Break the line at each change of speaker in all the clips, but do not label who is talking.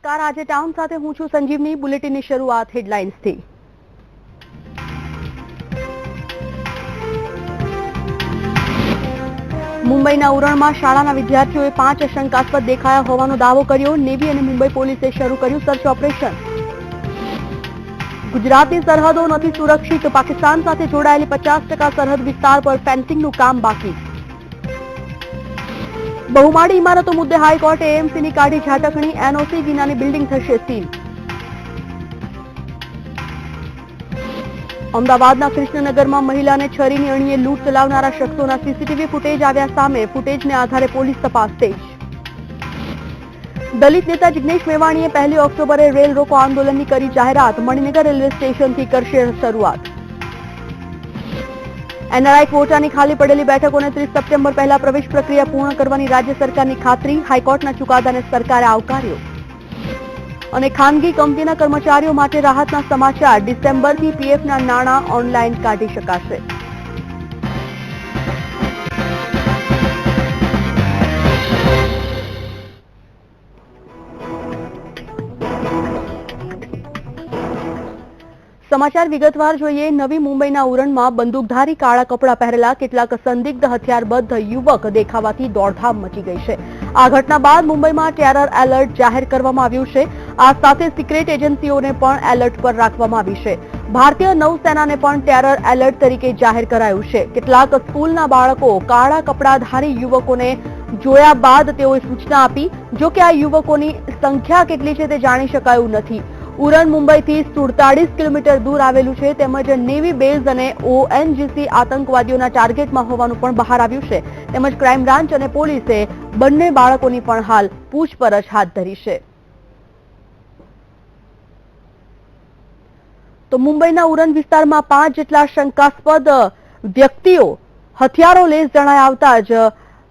નમસ્કાર, આજે ટાઉન સાથે હું છું સંજીવની। બુલેટિનની શરૂઆત હેડલાઇન્સથી। મુંબઈના ઉરણમાં શાળાના વિદ્યાર્થીઓએ 5 શંકાસ્પદ દેખાયા હોવાનો દાવો કર્યો। નેવી અને મુંબઈ પોલીસે શરૂ કર્યું સર્ચ ઓપરેશન। ગુજરાતની સરહદો નથી સુરક્ષિત, પાકિસ્તાન સાથે જોડાયેલી 50% સરહદ વિસ્તાર પર ફેન્સિંગનું કામ બાકી। બહુમાળી ઇમારતો મુદ્દે હાઈકોર્ટે એએમસીની કાઢી ઝાટકણી, એનઓસી વિનાની બિલ્ડિંગ થશે સીલ। અમદાવાદના કૃષ્ણનગરમાં મહિલાને છરીની અણીએ લૂંટ ચલાવનારા શખ્સોના સીસીટીવી ફૂટેજ આવ્યા સામે। ફૂટેજને આધારે પોલીસ તપાસ તેજ। દલિત નેતા જિગ્નેશ મેવાણીએ 1 ઓક્ટોબરે રેલ રોકો આંદોલનની કરી જાહેરાત। મણિનગર રેલવે સ્ટેશનથી કરશે શરૂઆત। એનઆરઆઈ ક્વોટાની ખાલી પડેલી બેઠકોને 30 સપ્ટેમ્બર પહેલા પ્રવેશ પ્રક્રિયા પૂર્ણ કરવાની રાજ્ય સરકારની ખાતરી। હાઈકોર્ટના ચુકાદાને સરકારે આવકાર્યો। અને ખાનગી કંપનીના કર્મચારીઓ માટે રાહતના સમાચાર, ડિસેમ્બરથી પીએફના નાણાં ઓનલાઈન કાઢી શકાશે। સમાચાર વિગતવાર જોઈએ। નવી મુંબઈના ઉરણમાં બંદૂકધારી કાળા કપડાં પહેરેલા કેટલાક સંદિગ્ધ હથિયારબદ્ધ યુવક દેખાવાથી દોડધામ મચી ગઈ છે। આ ઘટના બાદ મુંબઈમાં ટેરર એલર્ટ જાહેર કરવામાં આવ્યું છે। આ સાથે સિક્રેટ એજન્સીઓને પણ એલર્ટ પર રાખવામાં આવી છે। ભારતીય નૌસેનાને પણ ટેરર એલર્ટ તરીકે જાહેર કરાયું છે। કેટલાક સ્કૂલના બાળકો કાળા કપડાધારી યુવકોને જોયા બાદ તેઓએ સૂચના આપી। જો કે આ યુવકોની સંખ્યા કેટલી છે તે જાણી શકાયું નથી। ઉરણ મુંબઈથી 47 કિલોમીટર દૂર આવેલું છે, તેમજ નેવી બેઝ અને ઓએનજીસી આતંકવાદીઓના ટાર્ગેટમાં હોવાનું પણ બહાર આવ્યું છે। તેમજ ક્રાઇમ બ્રાન્ચ અને પોલીસે બંને બાળકોની પણ હાલ પૂછપરછ હાથ ધરી છે। તો મુંબઈના ઉરણ વિસ્તારમાં 5 જેટલા શંકાસ્પદ વ્યક્તિઓ હથિયારો લેસ જણાય આવતા જ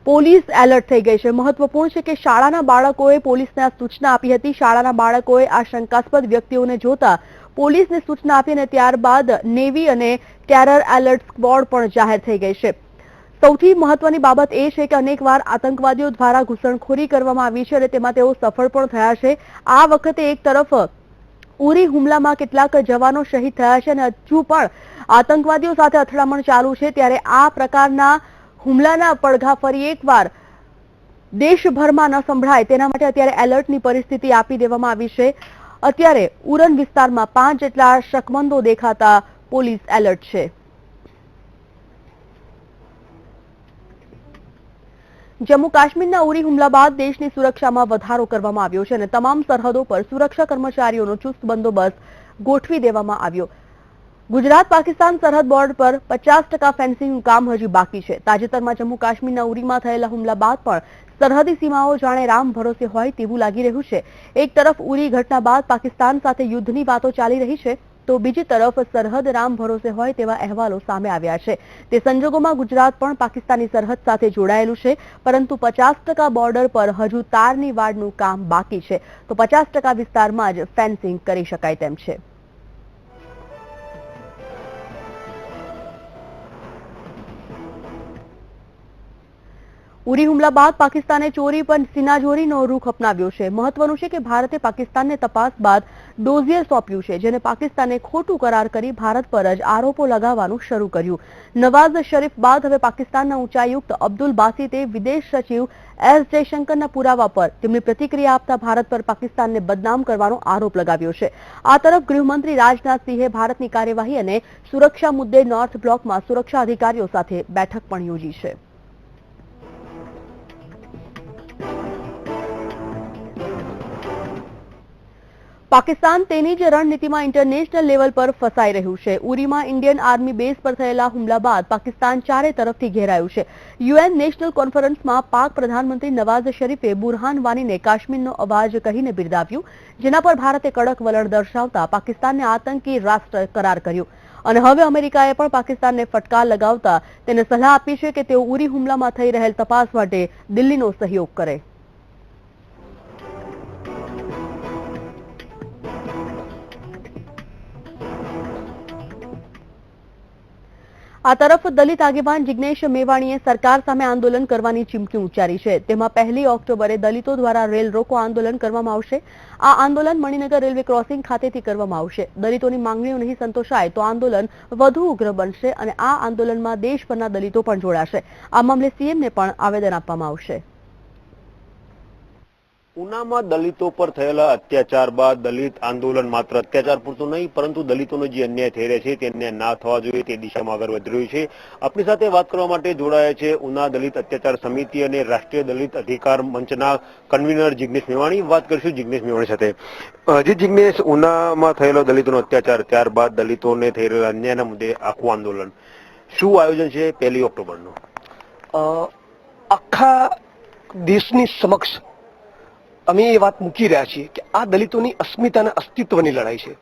પોલીસ એલર્ટ થઈ ગઈ છે। મહત્વપૂર્ણ છે કે શાળાના બાળકોએ પોલીસને આ સૂચના આપી હતી। શાળાના બાળકોએ આ શંકાસ્પદ વ્યક્તિઓને જોતા પોલીસને સૂચના આપી અને ત્યારબાદ નેવી અને ટેરર એલર્ટ સ્ક્વોડ પણ જાહેર થઈ ગઈ છે। સૌથી મહત્વની બાબત એ છે કે અનેકવાર આતંકવાદીઓ દ્વારા ઘૂસણખોરી કરવામાં આવી છે અને તેમાં તેઓ સફળ પણ થયા છે। આ વખતે એક તરફ ઉરી હુમલામાં કેટલાક જવાનો શહીદ થયા છે અને હજુ પણ આતંકવાદીઓ સાથે અથડામણ ચાલુ છે, ત્યારે આ પ્રકારના હુમલાના પડઘા ફરી એકવાર દેશભરમાં ન સંભળાય તેના માટે અત્યારે એલર્ટની પરિસ્થિતિ આપી દેવામાં આવી છે। અત્યારે ઉરણ વિસ્તારમાં 5 જેટલા શકમંદો દેખાતા પોલીસ એલર્ટ છે। જમ્મુ કાશ્મીરના ઉરી હુમલા બાદ દેશની સુરક્ષામાં વધારો કરવામાં આવ્યો છે અને તમામ સરહદો પર સુરક્ષા કર્મચારીઓનો ચુસ્ત બંદોબસ્ત ગોઠવી દેવામાં આવ્યો। ગુજરાત પાકિસ્તાન સરહદ બોર્ડર પર 50% ફેન્સિંગનું કામ હજી બાકી છે। તાજેતરમાં જમ્મુ કાશ્મીરના ઉરીમાં થયેલા હુમલા બાદ પણ સરહદી સીમાઓ જાણે રામ ભરોસે હોય તેવું લાગી રહ્યું છે। એક તરફ ઉરી ઘટના બાદ પાકિસ્તાન સાથે યુદ્ધની વાતો ચાલી રહી છે, તો બીજી તરફ સરહદ રામ ભરોસે હોય તેવા અહેવાલો સામે આવ્યા છે। તે સંજોગોમાં ગુજરાત પણ પાકિસ્તાની સરહદ સાથે જોડાયેલું છે, પરંતુ 50% બોર્ડર પર હજુ તારની વાડનું કામ બાકી છે, તો 50% વિસ્તારમાં જ ફેન્સિંગ કરી શકાય તેમ છે। ઉરી હુમલા બાદ પાકિસ્તાને ચોરી પર સીનાજોરીનો રૂખ અપનાવ્યો છે। મહત્વનું છે કે ભારતે પાકિસ્તાનને તપાસ બાદ ડોઝિયર સોંપ્યું છે, જેને પાકિસ્તાને ખોટું કરાર કરી ભારત પર જ આરોપો લગાવવાનું શરૂ કર્યું। નવાઝ શરીફ બાદ હવે પાકિસ્તાનના ઉચ્ચાયુક્ત અબ્દુલ બાસિતે વિદેશ સચિવ એસ જયશંકરના પુરાવા પર તેમની પ્રતિક્રિયા આપતા ભારત પર પાકિસ્તાનને બદનામ કરવાનો આરોપ લગાવ્યો છે। આ તરફ ગૃહમંત્રી રાજનાથસિંહે ભારતની કાર્યવાહી અને સુરક્ષા મુદ્દે નોર્થ બ્લોકમાં સુરક્ષા અધિકારીઓ સાથે બેઠક પણ યોજી છે। પાકિસ્તાન તેની જ રણનીતિમાં ઇન્ટરનેશનલ લેવલ પર ફસાઈ રહ્યું છે। ઉરીમાં ઇન્ડિયન આર્મી બેઝ પર થયેલા હુમલા બાદ પાકિસ્તાન ચારે તરફથી ઘેરાયું છે। યુએન નેશનલ કોન્ફરન્સમાં પાક પ્રધાનમંત્રી નવાઝ શરીફે બુરહાન વાનીને કાશ્મીરનો અવાજ કહીને બિરદાવ્યું, જેના પર ભારતે કડક વલણ દર્શાવતા પાકિસ્તાનને આતંકી રાષ્ટ્ર કરાર કર્યો। અને હવે અમેરિકાએ પણ પાકિસ્તાનને ફટકાર લગાવતા તેને સલાહ આપી છે કે તેઓ ઉરી હુમલામાં થઈ રહેલ તપાસ માટે દિલ્હીનો સહયોગ કરે। આ તરફ દલિત આગેવાન જિગ્નેશ મેવાણીએ સરકાર સામે આંદોલન કરવાની ચીમકી ઉચ્ચારી છે. તેમાં 1 ઓક્ટોબરે દલિતો દ્વારા રેલ રોકો આંદોલન કરવામાં આવશે. આ આંદોલન મણિનગર રેલવે ક્રોસિંગ ખાતેથી કરવામાં આવશે. દલિતોની માંગણીઓ નહીં સંતોષાય તો આંદોલન વધુ ઉગ્ર બનશે અને આ આંદોલનમાં દેશભરના દલિતો પણ જોડાશે. આ મામલે સીએમને પણ આવેદન આપવામાં આવશે.
ઉનામાં દલિતો પર થયેલા અત્યાચાર બાદ દલિત આંદોલન માત્ર અત્યાચાર પૂરતું નહીં પરંતુ દલિતોનો જે અન્યાય થઈ રહ્યો છે તે અન્યાય ના થવા જોઈએ તે દિશામાં આગળ વધી રહ્યું છે. આપણી સાથે વાત કરવા માટે જોડાયા છે ઉના દલિત અત્યાચાર સમિતિ અને રાષ્ટ્રીય દલિત અધિકાર મંચના કન્વીનર જિગ્નેશ મેવાણી. વાત કરીશું જિગ્નેશ મેવાણી સાથે. જિગ્નેશ, ઉનામાં થયેલો દલિતોનો અત્યાચાર ત્યારબાદ દલિતોને થઈ રહેલા અન્યાયના મુદ્દે આખું આંદોલન, શું આયોજન છે 1 ઓક્ટોબરનું?
આખા દેશની સમક્ષ અમે એ વાત મૂકી રહ્યા છીએ કે આ દલિતોની અસ્મિતાના અસ્તિત્વની લડાઈ છે.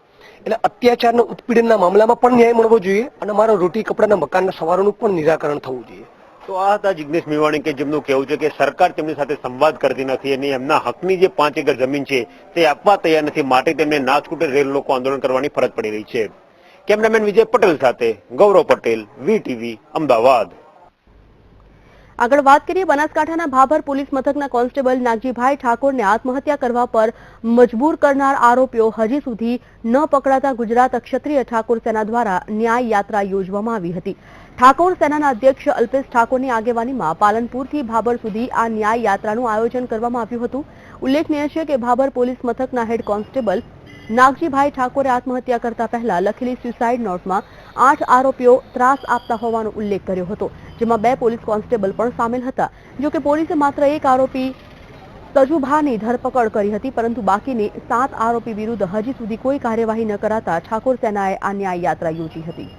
એટલે અત્યાચારના ઉત્પીડનના મામલામાં પણ ન્યાય મળવો જોઈએ અને મારા રોટી કપડાના મકાનના સવારોનું પણ નિરાકરણ થવું જોઈએ.
તો આ હતા જિગ્નેશ મેવાણી કે જેમનું કહેવું છે કે સરકાર તેમની સાથે સંવાદ કરતી નથી અને એમના હકની જે 5 એકર જમીન છે તે આપવા તૈયાર નથી, માટે તેમને ના છૂટે રેલ રોકો આંદોલન કરવાની ફરજ પડી રહી છે. કેમેરામેન વિજય પટેલ સાથે ગૌરવ પટેલ, વીટીવી, અમદાવાદ.
આગળ વાત કરીએ બનાસકાંઠાના ભાભર પોલીસ મથકના કોન્સ્ટેબલ નાગજીભાઈ ઠાકોરને આત્મહત્યા કરવા પર મજબૂર કરનાર આરોપીઓ હજી સુધી ન પકડાતા ગુજરાત ક્ષત્રિય ઠાકોર સેના દ્વારા ન્યાય યાત્રા યોજવામાં આવી હતી. ઠાકોર સેનાના અધ્યક્ષ અલ્પેશ ઠાકોરની આગેવાનીમાં પાલનપુરથી ભાભર સુધી આ ન્યાય યાત્રાનું આયોજન કરવામાં આવ્યું હતું. ઉલ્લેખનીય છે કે ભાભર પોલીસ મથકના હેડ કોન્સ્ટેબલ નાગજીભાઈ ઠાકોરે આત્મહત્યા કરતા પહેલા લખેલી સ્યુસાઇડ નોટમાં 8 આરોપીઓ ત્રાસ આપતા હોવાનો ઉલ્લેખ કર્યો હતો, જેમાં 2 પોલીસ કોન્સ્ટેબલ પણ સામેલ હતા. જોકે પોલીસે માત્ર 1 આરોપી તજુભાની ધરપકડ કરી હતી, પરંતુ બાકીની 7 આરોપી વિરુદ્ધ હજી સુધી કોઈ કાર્યવાહી ન કરાતા ઠાકોર સેનાએ આ ન્યાય યાત્રા યોજી હતી.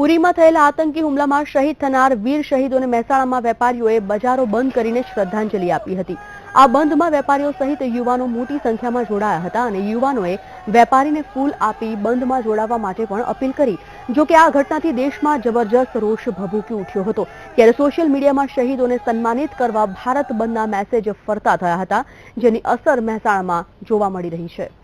ઉરીમાં થયેલા આતંકી હુમલામાં શહીદ થનાર વીર શહીદોને મહેસાણામાં વેપારીઓએ બજારો બંધ કરીને શ્રદ્ધાંજલિ આપી હતી. આ બંધમાં વેપારીઓ સહિત યુવાનો મોટી સંખ્યામાં જોડાયા હતા અને યુવાનોએ વેપારીને ફૂલ આપી બંધમાં જોડાવા માટે પણ અપીલ કરી. જોકે આ ઘટનાથી દેશમાં જબરજસ્ત રોષ ભભૂકી ઉઠ્યો હતો. ત્યારે સોશિયલ મીડિયામાં શહીદોને સન્માનિત કરવા ભારત બંધના મેસેજ ફરતા થયા હતા, જેની અસર મહેસાણામાં જોવા મળી રહી છે.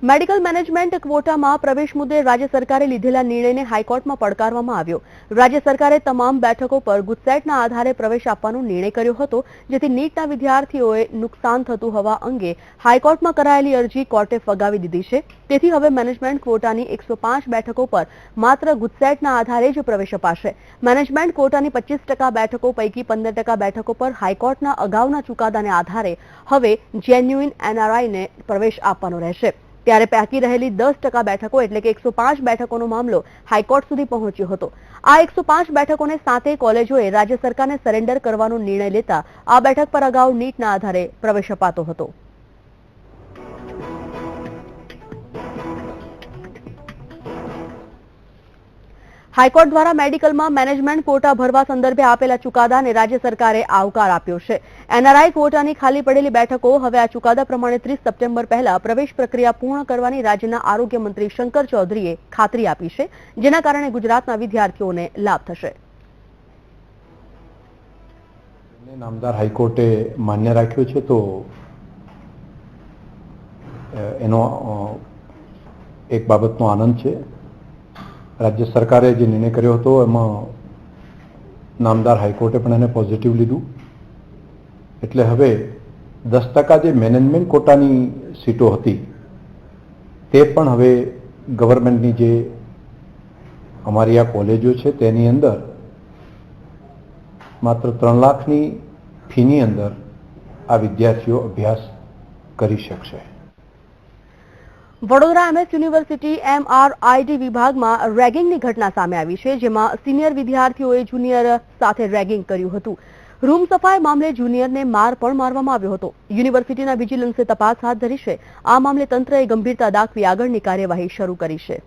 મેડિકલ મેનેજમેન્ટ ક્વોટામાં પ્રવેશ મુદ્દે રાજ્ય સરકારે લીધેલા નિર્ણયને હાઈકોર્ટમાં પડકારવામાં આવ્યો. રાજ્ય સરકારે તમામ બેઠકો પર ગુજસેટના આધારે પ્રવેશ આપવાનો નિર્ણય કર્યો હતો, જેથી નીટના વિદ્યાર્થીઓએ નુકસાન થતું હોવા અંગે હાઈકોર્ટમાં કરાયેલી અરજી કોર્ટે ફગાવી દીધી છે. તેથી હવે મેનેજમેન્ટ ક્વોટાની 105 બેઠકો પર માત્ર ગુજસેટના આધારે જ પ્રવેશ અપાશે. મેનેજમેન્ટ ક્વોટાની 25% બેઠકો પૈકી 15% બેઠકો પર હાઈકોર્ટના અગાઉના ચુકાદાને આધારે હવે જેન્યુઇન એનઆરઆઈને પ્રવેશ આપવાનો રહેશે. ત્યારે બાકી રહેલી 10% બેઠકો એટલે કે 105 બેઠકોનો મામલો હાઈકોર્ટ સુધી પહોંચ્યો હતો. આ 105 બેઠકોને 7 કોલેજોએ રાજ્ય સરકારને સરેન્ડર કરવાનો નિર્ણય લેતા આ બેઠક પર અગાઉ નીટના આધારે પ્રવેશ અપાતો હતો. હાઈકોર્ટ દ્વારા મેડિકલમાં મેનેજમેન્ટ ક્વોટા ભરવા સંદર્ભે આપેલા ચુકાદાને રાજ્ય સરકારે આવકાર આપ્યો છે. એનઆરઆઈ ક્વોટાની ખાલી પડેલી બેઠકો હવે આ ચુકાદા પ્રમાણે 30 સપ્ટેમ્બર પહેલા પ્રવેશ પ્રક્રિયા પૂર્ણ કરવાની રાજ્યના આરોગ્ય મંત્રી શંકર ચૌધરીએ ખાતરી આપી છે, જેના કારણે ગુજરાતના વિદ્યાર્થીઓને લાભ થશે.
નામદાર હાઈકોર્ટે માન્ય રાખ્યો છે, તો એનો એક બાબતનો આનંદ છે. રાજ્ય સરકારે જે નિર્ણય કર્યો હતો એમાં નામદાર હાઈકોર્ટે પણ એને પોઝિટિવ લીધું. એટલે હવે 10% જે મેનેજમેન્ટ કોટાની સીટો હતી તે પણ હવે ગવર્મેન્ટની જે અમારી આ કોલેજો છે તેની અંદર માત્ર 3 લાખની ફીની અંદર આ વિદ્યાર્થીઓ અભ્યાસ કરી શકશે.
વડોદરા એમએસ યુનિવર્સિટી MRID વિભાગમાં રેગિંગની ઘટના સામે આવી છે, જેમાં સિનિયર વિદ્યાર્થીઓએ જુનિયર સાથે રેગિંગ કર્યું હતું. રૂમ સફાઈ મામલે જુનિયરને માર પણ મારવામાં આવ્યો હતો. યુનિવર્સિટીના વિજિલન્સે તપાસ હાથ ધરી છે. આ મામલે તંત્રએ ગંભીરતા દાખવી આગળની કાર્યવાહી શરૂ કરી છે.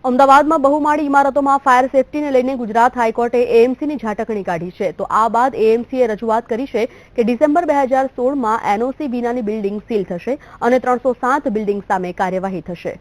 અમદાવાદમાં બહુમાળી ઇમારતોમાં ફાયર સેફટીને લઈને ગુજરાત હાઈકોર્ટે એએમસીની ઝાટકણી કાઢી છે. તો આ બાદ એએમસીએ રજૂઆત કરી છે કે ડિસેમ્બર 2016માં એનઓસી વિનાની બિલ્ડિંગ સીલ થશે અને 307 બિલ્ડિંગ સામે કાર્યવાહી થશે.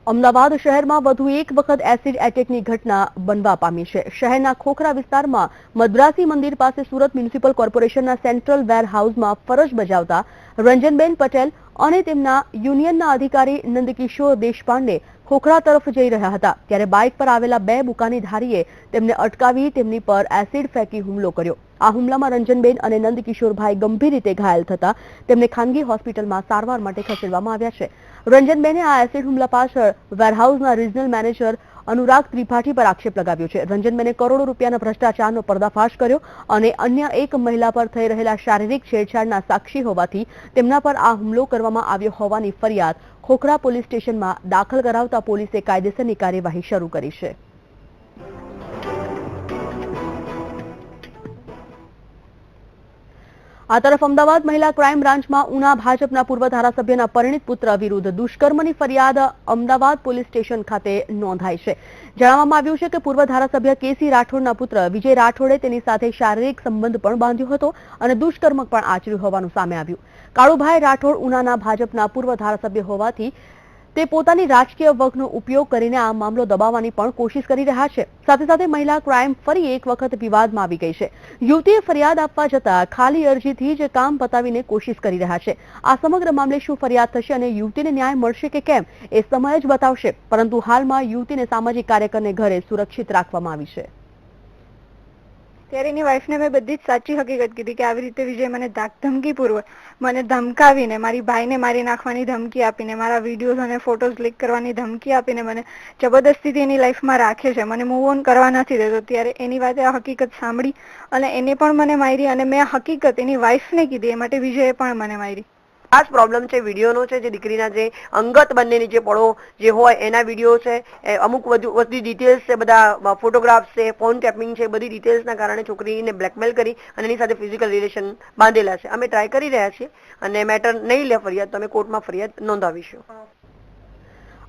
અમદાવાદ શહેરમાં વધુ એક વખત એસિડ એટેકની ઘટના બનવા પામી છે. શહેરના ખોખરા વિસ્તારમાં મદ્રાસી મંદિર પાસે સુરત મ્યુનિસિપલ કોર્પોરેશનના સેન્ટ્રલ વેરહાઉસમાં ફરજ બજાવતા રંજનબેન પટેલ અને તેમના યુનિયનના અધિકારી નંદકિશોર દેશપાંડે ખોખરા તરફ જઈ રહ્યા હતા ત્યારે બાઇક પર આવેલા બે બુકાનીધારીએ તેમને અટકાવી તેમની પર એસિડ ફેંકી હુમલો કર્યો. આ હુમલામાં રંજનબેન અને નંદકિશોરભાઈ ગંભીર રીતે ઘાયલ થતા તેમને ખાનગી હોસ્પિટલમાં સારવાર માટે ખસેડવામાં આવ્યા છે. રંજનબેને આ એસિડ હુમલા પાછળ વેરહાઉસના રિજનલ મેનેજર અનુરાગ ત્રિપાઠી પર આક્ષેપ લગાવ્યો છે. રંજનબેને કરોડો રૂપિયાના ભ્રષ્ટાચારનો પર્દાફાશ કર્યો અને અન્ય એક મહિલા પર થઈ રહેલા શારીરિક છેડછાડના સાક્ષી હોવાથી તેમના પર આ હુમલો કરવામાં આવ્યો હોવાની ફરિયાદ ખોખરા પોલીસ સ્ટેશનમાં દાખલ કરાવતા પોલીસે કાયદેસરની કાર્યવાહી શરૂ કરી છે. આ તરફ અમદાવાદ મહિલા ક્રાઇમ બ્રાન્ચમાં ઉના ભાજપના પૂર્વ ધારાસભ્યના પરિણીત પુત્ર વિરુદ્ધ દુષ્કર્મની ફરિયાદ અમદાવાદ પોલીસ સ્ટેશન ખાતે નોંધાઈ છે. જણાવવામાં આવ્યું છે કે પૂર્વ ધારાસભ્ય કેસી રાઠોડના પુત્ર વિજય રાઠોડે તેની સાથે શારીરિક સંબંધ પણ બાંધ્યો હતો અને દુષ્કર્મ પણ આચર્યું હોવાનું સામે આવ્યું. કાળુભાઈ રાઠોડ ઉનાના ભાજપના પૂર્વ ધારાસભ્ય હોવાથી તે પોતાની રાજકીય વગનો ઉપયોગ કરીને આ મામલો દબાવવાની પણ કોશિશ કરી રહ્યા છે. સાથે સાથે મહિલા ક્રાઇમ ફરી એક વખત વિવાદમાં આવી ગઈ છે. યુવતીએ ફરિયાદ આપવા જતા ખાલી અરજીથી જ કામ પતાવીને કોશિશ કરી રહ્યા છે. આ સમગ્ર મામલે શું ફરિયાદ થશે અને યુવતીને ન્યાય મળશે કે કેમ એ સમય જ બતાવશે. પરંતુ હાલમાં યુવતીને સામાજિક કાર્યકરને ઘરે સુરક્ષિત રાખવામાં આવી છે.
ત્યારે એની વાઈફને મેં બધી જ સાચી હકીકત કીધી કે આવી રીતે વિજય મને ધમકીપૂર્વક મને ધમકાવીને મારી ભાઈને મારી નાખવાની ધમકી આપીને મારા વિડીયોઝ અને ફોટોઝ લીક કરવાની ધમકી આપીને મને જબરદસ્તીથી એની લાઈફમાં રાખે છે, મને મૂવ ઓન કરવા નથી દેતો. ત્યારે એની વાતે આ હકીકત સાંભળી અને એને પણ મને મારી અને મેં આ હકીકત એની વાઈફને કીધી. એ માટે વિજયે પણ મને મારી.
આ જ પ્રોબ્લેમ છે વિડીયોનો છે, જે દીકરીના જે અંગત બંનેની જે પળો જે હોય એના વિડીયો છે, અમુક બધી ડિટેલ્સ છે, બધા ફોટોગ્રાફ્સ છે, ફોન ટેપિંગ છે, બધી ડિટેલ્સના કારણે છોકરીને બ્લેકમેલ કરી અને એની સાથે ફિઝિકલ રિલેશન બાંધેલા છે. અમે ટ્રાય કરી રહ્યા છીએ અને મેટર નહીં લે ફરિયાદ તો અમે કોર્ટમાં ફરિયાદ નોંધાવીશું.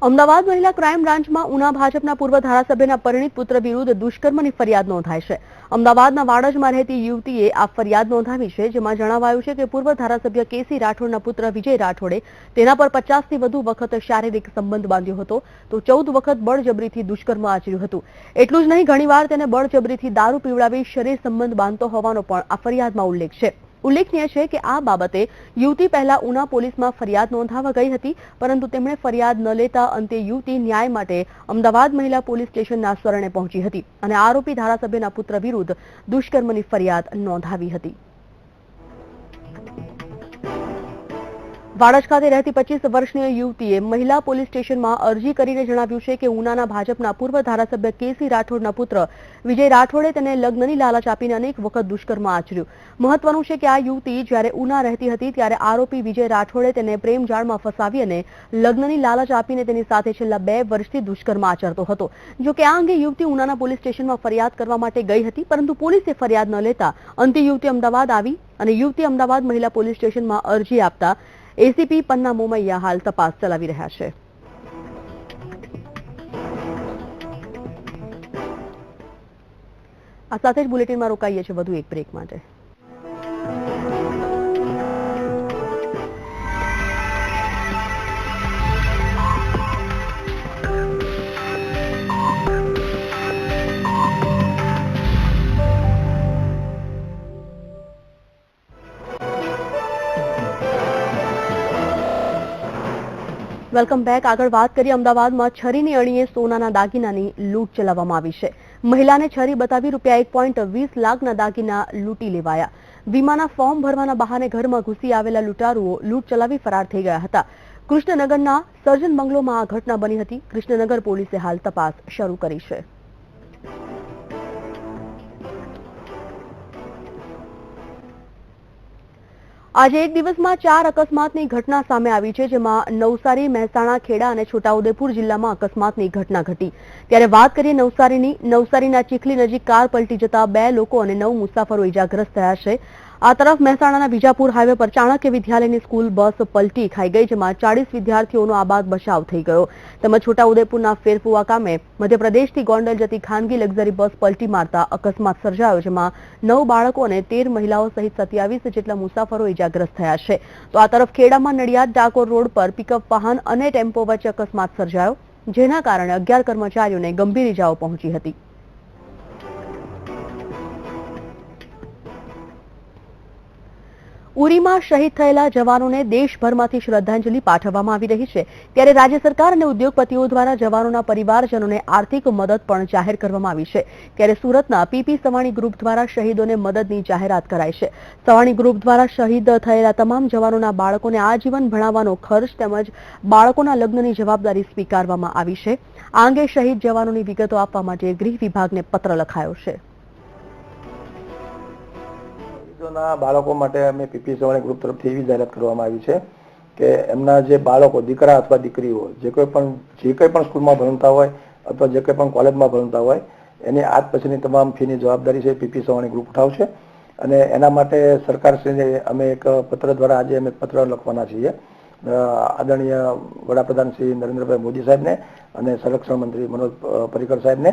અમદાવાદ મહિલા ક્રાઇમ બ્રાન્ચમાં ઉના ભાજપના પૂર્વ ધારાસભ્યના પરિણીત પુત્ર વિરુદ્ધ દુષ્કર્મની ફરિયાદ નોંધાઈ છે. અમદાવાદના વાડજમાં રહેતી યુવતીએ આ ફરિયાદ નોંધાવી છે, જેમાં જણાવાયું છે કે પૂર્વ ધારાસભ્ય કેસી રાઠોડના પુત્ર વિજય રાઠોડે તેના પર 50થી વધુ વખત શારીરિક સંબંધ બાંધ્યો હતો તો 14 વખત બળજબરીથી દુષ્કર્મ આચર્યું હતું. એટલું જ નહીં, ઘણીવાર તેને બળજબરીથી દારૂ પીવડાવી શરીર સંબંધ બાંધતો હોવાનો પણ આ ફરિયાદમાં ઉલ્લેખ છે. ઉલ્લેખનીય છે કે આ બાબતે યુવતી પહેલા ઉના પોલીસમાં ફરિયાદ નોંધાવવા ગઈ હતી, પરંતુ તેમણે ફરિયાદ ન લેતા અંતે યુવતી ન્યાય માટે અમદાવાદ મહિલા પોલીસ સ્ટેશનના શરણે પહોંચી હતી અને આરોપી ધારાસભ્યના પુત્ર વિરુદ્ધ દુષ્કર્મની ફરિયાદ નોંધાવી હતી. વાડજ ખાતે રહેતી 25 વર્ષીય યુવતીએ મહિલા પોલીસ સ્ટેશનમાં અરજી કરીને જણાવ્યું છે કે ઉનાના ભાજપના પૂર્વ ધારાસભ્ય કેસી રાઠોડના પુત્ર વિજય રાઠોડે તેને લગ્નની લાલચ આપીને અનેક વખત દુષ્કર્મ આચર્યું. મહત્વનું છે કે આ યુવતી જ્યારે ઉના રહેતી હતી ત્યારે આરોપી વિજય રાઠોડે તેને પ્રેમજાળમાં ફસાવી અને લગ્નની લાલચ આપીને તેની સાથે છેલ્લા 2 વર્ષથી દુષ્કર્મ આચરતો હતો. જો કે આ અંગે યુવતી ઉનાના પોલીસ સ્ટેશનમાં ફરિયાદ કરવા માટે ગઈ હતી, પરંતુ પોલીસે ફરિયાદ ન લેતા અંતે યુવતી અમદાવાદ આવી અને યુવતી અમદાવાદ મહિલા પોલીસ સ્ટેશનમાં અરજી આપતા એસીપી પન્ના મોમૈયા હાલ તપાસ ચલાવી રહ્યા છે. આ સાથે જ બુલેટિનમાં રોકાઈએ છીએ વધુ એક બ્રેક માટે. Welcome back. આગળ વાત કરીએ અમદાવાદમાં છરીની અણીએ સોનાના દાગીનાની લૂંટ ચલાવવામાં આવી છે. મહિલાને છરી બતાવી ₹1.20 લાખના દાગીના લૂંટી લેવાયા. વીમાના ફોર્મ ભરવાના બહાને ઘરમાં ઘૂસી આવેલા લૂંટારુઓ લૂંટ ચલાવી ફરાર થઈ ગયા હતા. કૃષ્ણનગરના સર્જન બંગલોમાં આ ઘટના બની હતી. કૃષ્ણનગર પોલીસે હાલ તપાસ શરૂ કરી છે. આજે એક દિવસમાં 4 અકસ્માતની ઘટના સામે આવી છે, જેમાં નવસારી, મહેસાણા, ખેડા અને છોટાઉદેપુર જિલ્લામાં અકસ્માતની ઘટના ઘટી. ત્યારે વાત કરીએ નવસારીના ચીખલી નજીક કાર પલટી જતા 2 લોકો અને 9 મુસાફરો ઇજાગ્રસ્ત થયા છે. આ તરફ મહેસાણાના બીજાપુર હાઈવે પર ચાણક્ય વિદ્યાલયની સ્કૂલ બસ પલટી ખાઈ ગઈ, જેમાં 40 વિદ્યાર્થીઓનો આબાદ બચાવ થઈ ગયો. તેમજ છોટાઉદેપુરના ફેરફુવા ગામે મધ્યપ્રદેશથી ગોંડલ જતી ખાનગી લક્ઝરી બસ પલટી મારતા અકસ્માત સર્જાયો, જેમાં 9 બાળકો અને 13 મહિલાઓ સહિત 27 જેટલા મુસાફરો ઇજાગ્રસ્ત થયા છે. તો આ તરફ ખેડામાં નડિયાદ ડાકોર રોડ પર પિકઅપ વાહન અને ટેમ્પો વચ્ચે અકસ્માત સર્જાયો, જેના કારણે 11 કર્મચારીઓને ગંભીર ઇજાઓ પહોંચી હતી. ઉરીમાં શહીદ થયેલા જવાનોને દેશભરમાંથી શ્રદ્ધાંજલિ પાઠવવામાં આવી રહી છે, ત્યારે રાજ્ય સરકાર અને ઉદ્યોગપતિઓ દ્વારા જવાનોના પરિવારજનોને આર્થિક મદદ પણ જાહેર કરવામાં આવી છે. ત્યારે સુરતના પીપી સવાણી ગ્રુપ દ્વારા શહીદોને મદદની જાહેરાત કરાઈ છે. સવાણી ગ્રુપ દ્વારા શહીદ થયેલા તમામ જવાનોના બાળકોને આજીવન ભણાવવાનો ખર્ચ તેમજ બાળકોના લગ્નની જવાબદારી સ્વીકારવામાં આવી છે. આ અંગે શહીદ જવાનોની વિગતો આપવા માટે ગૃહ વિભાગને પત્ર લખાયો છે.
બાળકો માટે અમે પીપી સવાણી ગ્રુપ તરફથી એવી જાહેરાત કરવામાં આવી છે કે એમના જે બાળકો દીકરા અથવા દીકરીઓ જે કોઈ પણ સ્કૂલમાં ભણતા હોય અથવા જે કોઈ પણ કોલેજમાં ભણતા હોય એની આજ પછીની તમામ ફીની જવાબદારી છે પીપી સવાણી ગ્રુપ ઉઠાવશે. અને એના માટે સરકારશ્રીને અમે એક પત્ર દ્વારા આજે અમે પત્ર લખવાના છીએ આદરણીય વડાપ્રધાન શ્રી નરેન્દ્રભાઈ મોદી સાહેબને અને સંરક્ષણ મંત્રી મનોજ પર્રિકર સાહેબને.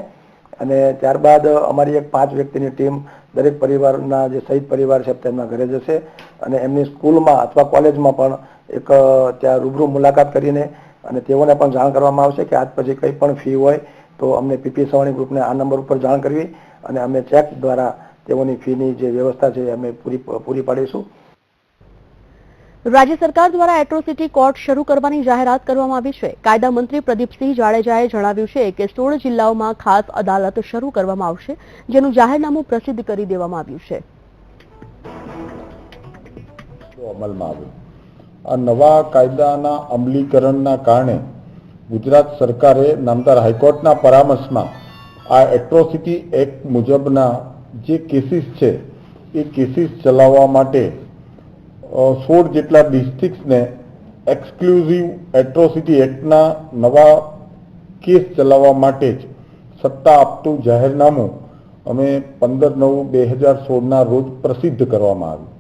અને ત્યારબાદ અમારી એક 5 વ્યક્તિની ટીમ દરેક પરિવારના જે શહીદ પરિવાર છે તેમના ઘરે જશે અને એમની સ્કૂલમાં અથવા કોલેજમાં પણ એક ત્યાં રૂબરૂ મુલાકાત કરીને અને તેઓને પણ જાણ કરવામાં આવશે કે આજ પછી કંઈ પણ ફી હોય તો અમને પીપી સવાણી ગ્રુપને આ નંબર ઉપર જાણ કરવી અને અમે ચેક દ્વારા તેઓની ફીની જે વ્યવસ્થા છે અમે પૂરી પાડીશું.
રાજ્ય સરકાર દ્વારા એટ્રોસિટી કોર્ટ શરૂ કરવાની જાહેરાત કરવામાં આવી છે. કાયદા મંત્રી પ્રદીપસિંહ જાડેજાએ જણાવ્યું છે કે 16 જિલ્લાઓમાં ખાસ અદાલત શરૂ કરવામાં આવશે, જેનું જાહેરનામું પ્રસિદ્ધ કરી દેવામાં આવ્યું છે.
અમલમાં આવ્યું. આ નવા કાયદાના અમલીકરણના કારણે ગુજરાત સરકારે નામદાર હાઈકોર્ટના પરામર્શમાં આ એટ્રોસિટી એક્ટ મુજબના જે કેસીસ છે એ કેસીસ ચલાવવા માટે 16 જેટલા ડિસ્ટ્રિક્ટ્સને એક્સક્લુઝિવ એટ્રોસિટી એક્ટના નવા કેસ ચલાવવા માટે જ સત્તા આપતું જાહેરનામું અમે 15/9/2016ના રોજ પ્રસિદ્ધ કરવામાં આવ્યું.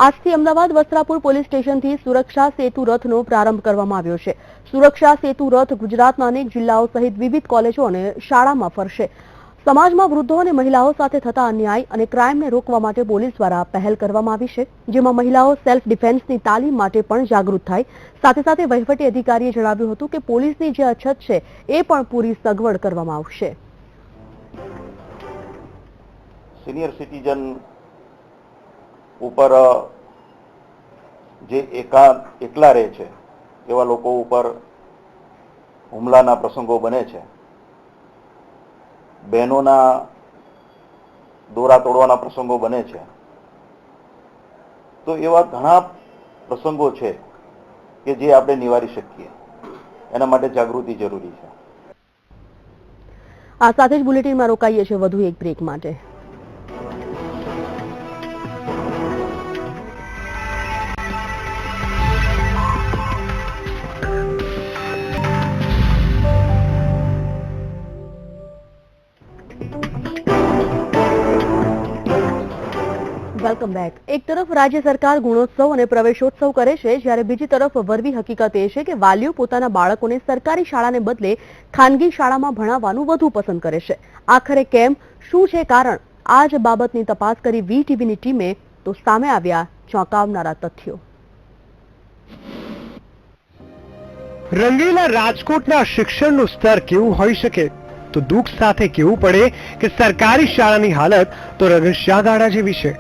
આજથી અમદાવાદ વસ્ત્રાપુર પોલીસ સ્ટેશનથી સુરક્ષા સેતુ રથનો પ્રારંભ કરવામાં આવ્યો છે. સુરક્ષા સેતુ રથ ગુજરાતના અનેક જિલ્લાઓ સહિત વિવિધ કોલેજો અને શાળામાં ફરશે. સમાજમાં વૃદ્ધો અને મહિલાઓ સાથે થતા અન્યાય અને ક્રાઇમને રોકવા માટે પોલીસ દ્વારા પહેલ કરવામાં આવી છે, જેમાં મહિલાઓ સેલ્ફ ડિફેન્સની તાલીમ માટે પણ જાગૃત થાય. સાથે સાથે વહીવટી અધિકારીએ જણાવ્યું હતું કે પોલીસની જે અછત છે એ પણ પૂરી સગવડ કરવામાં આવશે.
સિનિયર સિટીઝન ઉપર જે એકલા રહે છે એવા લોકો ઉપર હુમલાના પ્રસંગો બને છે, બહેનોના દોરા તોડવાના પ્રસંગો બને છે, તો એવા ઘણા પ્રસંગો છે કે જે આપણે નિવારી શકીએ. એના માટે જાગૃતિ જરૂરી છે.
આ સાથે જ બુલેટિનમાં રોકાઈએ છીએ વધુ એક બ્રેક માટે. Welcome back. એક તરફ રાજ્ય સરકાર ગુણોત્સવ અને પ્રવેશોત્સવ કરે છે, જ્યારે બીજી તરફ વરવી હકીકત એ છે કે વાલીઓ પોતાના બાળકોને સરકારી શાળાને બદલે ખાનગી શાળામાં ભણાવવાનું વધુ પસંદ કરે છે. આખરે કેમ, શું છે કારણ? આ જ બાબતની તપાસ કરી વીટીવીની ટીમે તો સામે આવ્યા ચોંકાવનારા તથ્યો.
રંગીલા રાજકોટના શિક્ષણનું સ્તર કેવું હોઈ શકે તો દુઃખ સાથે કહેવું પડે કે સરકારી શાળાની હાલત તો રગસ્યા ગાડા જેવી છે.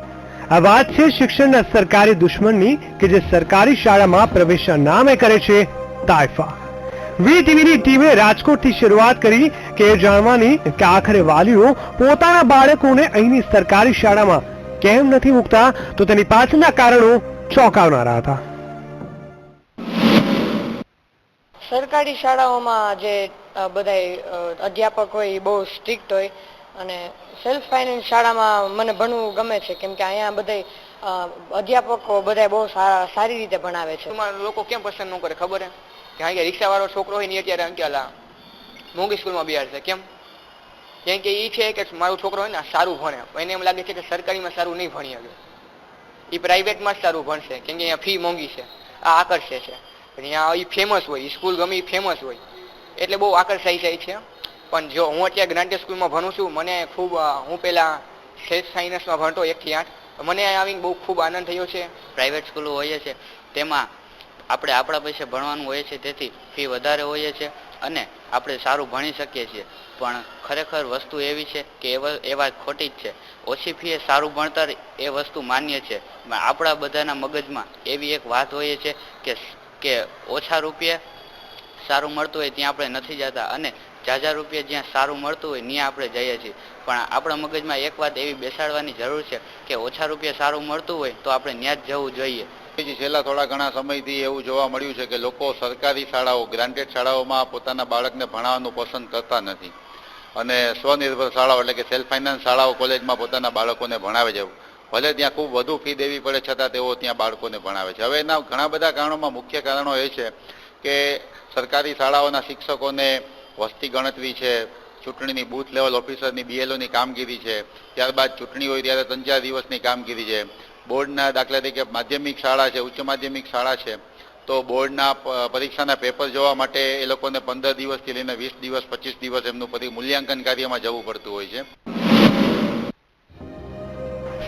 આ વાત છે શિક્ષણના સરકારી દુશ્મનની કે જે સરકારી શાળામાં પ્રવેશના નામે કરે છે તાયફા. વીટીવીની ટીમે રાજકોટથી શરૂઆત કરી કે એ જાણવાની કે આખરે વાલીઓ પોતાના બાળકોને અહીંની સરકારી શાળામાં કેમ નથી મૂકતા, તો તેની પાછળના કારણો ચોંકાવનારા હતા.
સરકારી શાળાઓમાં જે બધા અધ્યાપક હોય એ બહુ સ્ટ્રિક્ટ હોય અને સેલ્ફ ફાઇનાન્સ શાળામાં મને ભણવું ગમે છે, કેમ કે અહીંયા બધા અધ્યાપકો બધા બહુ સારી રીતે ભણાવે છે.
લોકો કેમ પસંદ ન કરે ખબર કે અહીંયા રિક્ષા વાળો છોકરો હોય ને અત્યારે અંકેલા મોંઘી સ્કૂલમાં બિહાર છે. કેમ કેમ કે એ છે કે મારો છોકરો હોય ને સારું ભણે, એને એમ લાગે છે કે સરકારીમાં સારું નહીં ભણી શકે, એ પ્રાઇવેટમાં જ સારું ભણશે કેમ કે અહીંયા ફી મોંઘી છે, આ આકર્ષે છે. અહીંયા એ ફેમસ હોય, સ્કૂલ ગમે એ ફેમસ હોય એટલે બહુ આકર્ષાઈ જાય છે. પણ જો હું અત્યારે ગ્રાન્ટેડ સ્કૂલમાં ભણું છું, મને ખૂબ હું પહેલાં સેલ્ફ સાયન્સમાં ભણતો 1 થી 8, મને આવીને બહુ ખૂબ આનંદ થયો છે.
પ્રાઇવેટ સ્કૂલો હોય છે તેમાં આપણે આપણા પૈસે ભણવાનું હોય છે, તેથી ફી વધારે હોય છે અને આપણે સારું ભણી શકીએ છીએ. પણ ખરેખર વસ્તુ એવી છે કે એ વાત ખોટી જ છે. ઓછી ફીએ સારું ભણતર એ વસ્તુ માન્ય છે. આપણા બધાના મગજમાં એવી એક વાત હોય છે કે ઓછા રૂપિયે સારું મળતું હોય ત્યાં આપણે નથી જતા અને ઝાઝા રૂપિયા જ્યાં સારું મળતું હોય ત્યાં આપણે જઈએ છીએ. પણ આપણા મગજમાં એક વાત એવી બેસાડવાની જરૂર છે કે ઓછા રૂપિયા સારું મળતું હોય તો આપણે ત્યાં જ જવું જોઈએ.
છેલ્લા થોડા ઘણા સમયથી એવું જોવા મળ્યું છે કે લોકો સરકારી શાળાઓ, ગ્રાન્ટેડ શાળાઓમાં પોતાના બાળકને ભણાવવાનું પસંદ કરતા નથી અને સ્વનિર્ભર શાળાઓ એટલે કે સેલ્ફ ફાઇનાન્સ શાળાઓ, કોલેજમાં પોતાના બાળકોને ભણાવે છે. ભલે ત્યાં ખૂબ વધુ ફી દેવી પડે છતાં તેઓ ત્યાં બાળકોને ભણાવે છે. હવે એના ઘણા બધા કારણોમાં મુખ્ય કારણો એ છે કે સરકારી શાળાઓના શિક્ષકોને વસ્તી ગણતરી છે, ચૂંટણીની બૂથ લેવલ ઓફિસરની BLOની કામગીરી છે, ત્યારબાદ ચૂંટણી હોય ત્યારે 3-4 દિવસની કામગીરી છે. બોર્ડના દાખલા તરીકે માધ્યમિક શાળા છે, ઉચ્ચ માધ્યમિક શાળા છે, તો બોર્ડના પરીક્ષાના પેપર જોવા માટે એ લોકોને 15 દિવસથી લઈને 20 દિવસ 25 દિવસ એમનું મૂલ્યાંકન કાર્યમાં જવું પડતું હોય છે.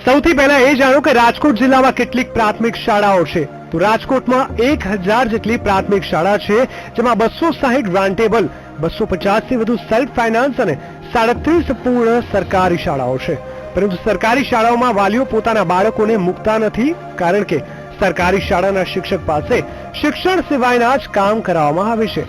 સૌથી પહેલા એ જાણો કે રાજકોટ જિલ્લામાં કેટલીક પ્રાથમિક શાળાઓ છે. તો રાજકોટમાં 1000 જેટલી પ્રાથમિક શાળા છે, જેમાં 260 ગ્રાન્ટેબલ, 250 થી વધુ સેલ્ફ ફાઇનાન્સ અને 37 પૂર્ણ સરકારી શાળાઓ છે. પરંતુ સરકારી શાળાઓમાં વાલીઓ પોતાના બાળકોને મૂકતા નથી, કારણ કે સરકારી શાળાના શિક્ષક પાસે શિક્ષણ સિવાયના જ કામ કરાવવામાં આવે છે.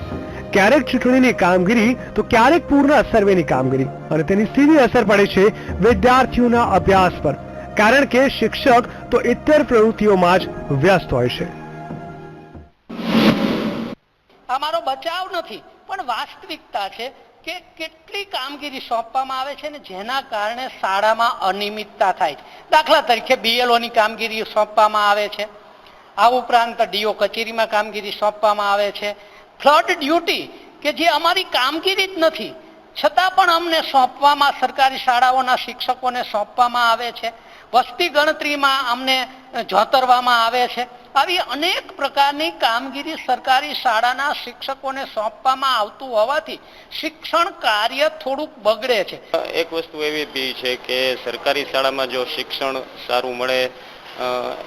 ક્યારેક ચૂંટણીની કામગીરી તો ક્યારેક પૂર્ણ સર્વેની કામગીરી, અને તેની સીધી અસર પડે છે વિદ્યાર્થીઓના અભ્યાસ પર, કારણ કે શિક્ષક તો ઇતર પ્રવૃત્તિઓમાં જ વ્યસ્ત હોય છે.
અમારો બચાવ નથી, પણ વાસ્તવિકતા છે કે કેટલી કામગીરી સોંપવામાં આવે છે ને જેના કારણે શાળામાં અનિયમિતતા થાય છે. દાખલા તરીકે BLOની કામગીરી સોંપવામાં આવે છે, આ ઉપરાંત DO કચેરીમાં કામગીરી સોંપવામાં આવે છે. ફ્લડ ડ્યુટી કે જે અમારી કામગીરી જ નથી છતાં પણ અમને સોંપવામાં, સરકારી શાળાઓના શિક્ષકોને સોંપવામાં આવે છે. વસ્તી ગણતરીમાં અમને જોતરવામાં આવે છે. આવી અનેક પ્રકારની કામગીરી સરકારી શાળાના શિક્ષકોને સોંપવામાં આવતું હોવાથી શિક્ષણ કાર્ય થોડુંક બગડે છે.
એક વસ્તુ એવી બી છે કે સરકારી શાળામાં જો શિક્ષણ સારું મળે,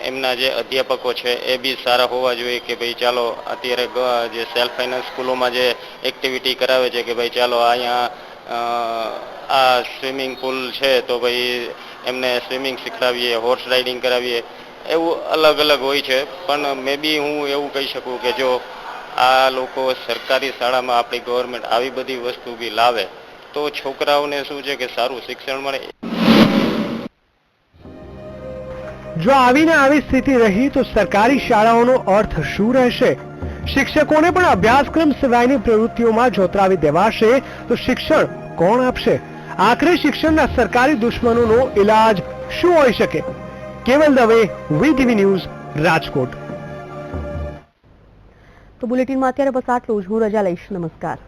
એમના જે અધ્યાપકો છે એ બી સારા હોવા જોઈએ કે ભાઈ ચાલો અત્યારે જે સેલ્ફ ફાઇનાન્સ સ્કૂલોમાં જે એક્ટિવિટી કરાવે છે કે ભાઈ ચાલો અહીંયા આ સ્વિમિંગ પુલ છે તો ભાઈ એમને સ્વિમિંગ શીખડાવીએ, હોર્સ રાઇડિંગ કરાવીએ, એવું અલગ અલગ હોય છે. પણ મે બી હું એવું કહી શકું કે જો આ લોકો સરકારી શાળામાં આપણી ગવર્મેન્ટ આવી બધી વસ્તુ બી લાવે તો છોકરાઓને શું છે કે સારું શિક્ષણ મળે.
જો આવીને આવી સ્થિતિ રહી તો સરકારી શાળાઓનો અર્થ શું રહેશે? શિક્ષકોને પણ અભ્યાસક્રમ સિવાયની પ્રવૃત્તિઓમાં જોતરાવી દેવાશે તો શિક્ષણ કોણ આપશે? આખરે શિક્ષણના સરકારી દુશ્મનોનો ઇલાજ શું હોઈ શકે? કેવલ દવે, VTV ન્યૂઝ, રાજકોટ.
તો બુલેટિનમાં અત્યારે બસ આટલું જ. હું રજા લઈશ. નમસ્કાર.